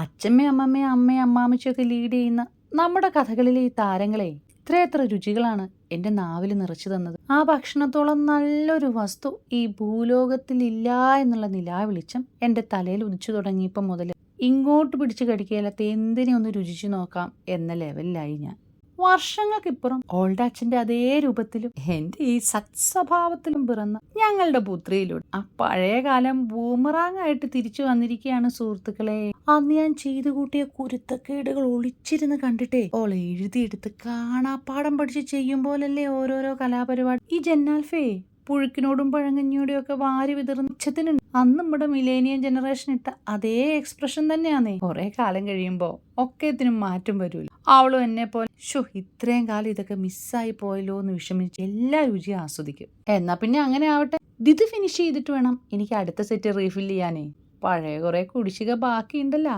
അച്ഛമ്മയും അമ്മമ്മയും അമ്മയും അമ്മാമ്മച്ചിയൊക്കെ ലീഡ് ചെയ്യുന്ന നമ്മുടെ കഥകളിലെ ഈ താരങ്ങളെ ഇത്രയെത്ര രുചികളാണ് എൻ്റെ നാവിൽ നിറച്ചു തന്നത്. ആ ഭക്ഷണത്തോളം നല്ലൊരു വസ്തു ഈ ഭൂലോകത്തിൽ ഇല്ല എന്നുള്ള നിലാവെളിച്ചം എൻ്റെ തലയിൽ ഉദിച്ചു തുടങ്ങിയപ്പോൾ മുതൽ ഇങ്ങോട്ട് പിടിച്ചു കടിക്കുകയില്ലാത്ത എന്തിനെ ഒന്ന് രുചിച്ചു നോക്കാം എന്ന ലെവലിലായി ഞാൻ. വർഷങ്ങൾക്കിപ്പുറം ഓൾഡ് അച്ഛൻ്റെ അതേ രൂപത്തിലും എൻ്റെ ഈ സത്സ്വഭാവത്തിലും പിറന്ന ഞങ്ങളുടെ പുത്രിയിലൂടെ ആ പഴയ കാലം ബൂമറാങ്ങായിട്ട് തിരിച്ചു വന്നിരിക്കുകയാണ് സുഹൃത്തുക്കളെ. അന്ന് ഞാൻ ചെയ്തു കൂട്ടിയ കുരുത്തക്കേടുകൾ ഒളിച്ചിരുന്ന് കണ്ടിട്ടേ ഓൾ എഴുതിയെടുത്ത് കാണാപ്പാടം പഠിച്ച് ചെയ്യും പോലല്ലേ ഓരോരോ കലാപരിപാടി. ഈ ജന്നാൽഫേ പുഴുക്കിനോടും പഴങ്കഞ്ഞിയോടും ഒക്കെ വാരി വിതറുന്ന ഉച്ചത്തിനുണ്ട്. അന്ന് നമ്മുടെ മിലേനിയം ജനറേഷൻ ഇട്ട അതേ എക്സ്പ്രഷൻ തന്നെയാന്നേ. കുറെ കാലം കഴിയുമ്പോ ഒക്കെത്തിനും മാറ്റം വരൂല. അവളും എന്നെ പോലെ ഇത്രയും കാലം ഇതൊക്കെ മിസ്സായി പോയല്ലോ എന്ന് വിഷമിച്ച് എല്ലാ രുചിയും ആസ്വദിക്കും. എന്നാ പിന്നെ അങ്ങനെ ആവട്ടെ. ഇത് ഫിനിഷ് ചെയ്തിട്ട് വേണം എനിക്ക് അടുത്ത സെറ്റ് റീഫിൽ ചെയ്യാനേ. പഴയ കുറെ കുടിശ്ശിക ബാക്കിയുണ്ടല്ലോ.